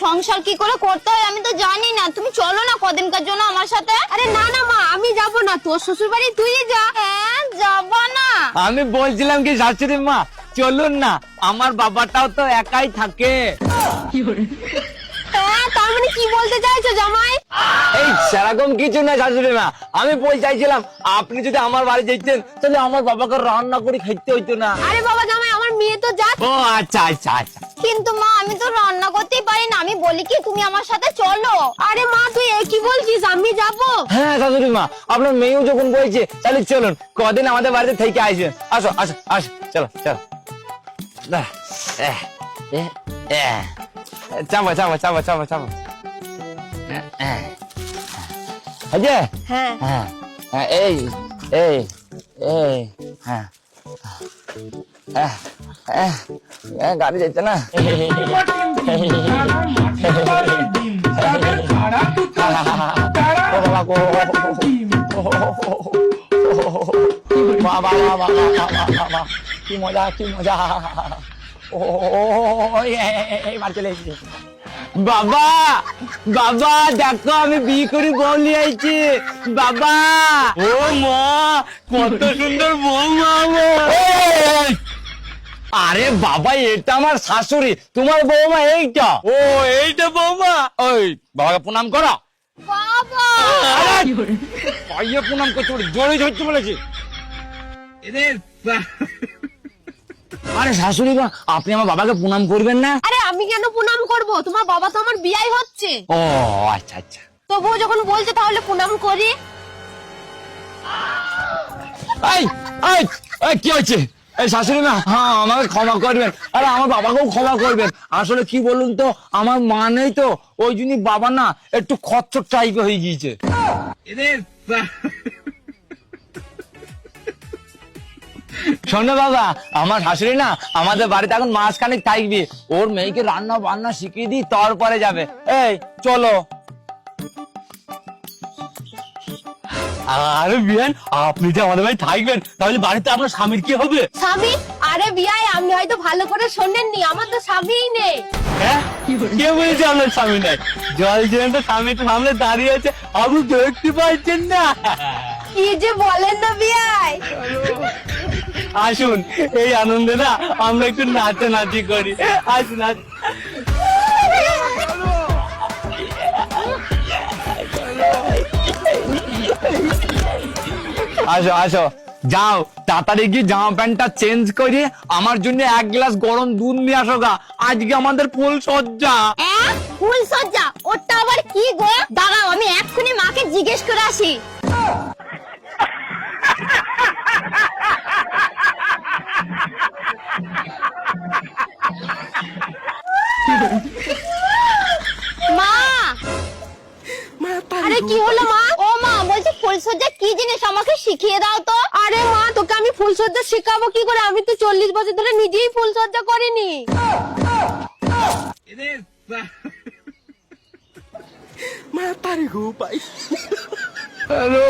সংসার কি করে করতে হয় আমি তো জানি না, তুমি চলো না কদিনকার জন্য আমার সাথে। আরে না না মা, আমি যাব না, তোর শ্বশুর বাড়ি তুই যা। হ্যাঁ যাবা না? আমি বলছিলাম কি শাশুড়ি মা চলুন না, আমার বাবাটাও তো একাই থাকে। হ্যাঁ, তার মানে কি বলতে চাইছো জামাই? এই সেরকম কিছু না শাশুড়ি মা, আমি বলতে চাইছিলাম আপনি যদি আমার বাড়ি যেতেন তাহলে আমার বাবাকে রান্না করে খাইতে হইতো না। আরে বাবা জামাই, আমার মেয়ে তো যা। ও আচ্ছা আচ্ছা আচ্ছা। কিন্তু মা আমি তো রান্না করতেই পারি না, আমি বলি কি তুমি আমার সাথে চলো। আরে মা, তুই কি বলছিস? আমি যাব। হ্যাঁ শাশুড়ি মা, আপনার মেয়েও যখন বলছে তাহলে চলুন, কদিন আমাদের বাড়িতে থেকে আসবেন। আসো আসো আসো, চলো চলো। চাপো চাপো চাপো চাপো চাপো। হয়েছে? হ্যাঁ হ্যাঁ হ্যাঁ, এই এই এই হ্যাঁ গাড়ি যাচ্ছে না। কি মজা কি মজা। এবার চলে এসেছি। বাবা বাবা দেখো আমি বিয়ে করে বউ নিয়ে আইছি বাবা। ও মা কত সুন্দর বৌমা আমার। আরে বাবা এটা আমার শাশুড়ি, তোমার বৌমা এইটা। ও এইটা বৌমা। ওই বাবাকে প্রণাম করো। বাবা পাইয়ে প্রণাম করতে বলে জোরে ধরতে বলেছি। আরে শাশুড়ি মা আপনি আমার বাবাকে প্রণাম করবেন না? আরে আমি কেন প্রণাম করব? তোমার বাবা তো আমার বিয়াই হচ্ছে। ও আচ্ছা আচ্ছা। তবুও যখন বলছে তাহলে প্রণাম করি। এই এই এই কি হচ্ছে? এই শাশুড়ি মা হ্যাঁ আমাকে ক্ষমা করবেন, আরে আমার বাবাকেও ক্ষমা করবেন। আসলে কি বলুন তো, আমার মা নেই তো, ওই জন্য বাবা না একটু খচ্চর টাইপের হয়ে গিয়েছে। শোনো বাবা, আমার শাশুড়ি না আমাদের বাড়িতে এখন মাসখানেক থাকবি, ওর মেয়েকে রান্না বান্না শিখিয়ে দিই তারপরে যাবে। এই চলো। আরে বিয়ান আপনি যে আমাদের বাড়ি থাকবেন তাহলে বাড়িতে আপনার স্বামীর কি হবে? স্বামী? আরে বিয়াই আপনি হয়তো ভালো করে শোনেননি, আমার তো স্বামীই নেই। হ্যাঁ কে বলেছে আপনার স্বামী নাই? জল জ্যান্ত স্বামীটা সামনে দাঁড়িয়ে আছে, আপনি দেখতে পাচ্ছেন না? কি যে বলেন না বিয়াই। আসুন এই আনন্দে না আমরা একটু নাচানাচি করি। আসুন আসুন। আসো আসো, যাও তাড়াতাড়ি গিয়ে জামা প্যান্টটা চেঞ্জ করে আমার জন্য এক গ্লাস গরম দুধ নিয়ে আসো গা, আজকে আমাদের ফুল সজ্জা। ফুল সজ্জা? ওটা আবার কি গো? দাঁড়াও আমি এক্ষুনি মাকে জিজ্ঞেস করে আসি। মা আরে কি হলো মা? ও মা বলছি ফুলসজ্জা কি জিনিস আমাকে শিখিয়ে দাও তো। আরে মা, তোকে আমি ফুলসজ্জা শেখাবো কি করে? আমি তো 40 বছর ধরে নিজেই ফুলসজ্জা করিনি। হ্যালো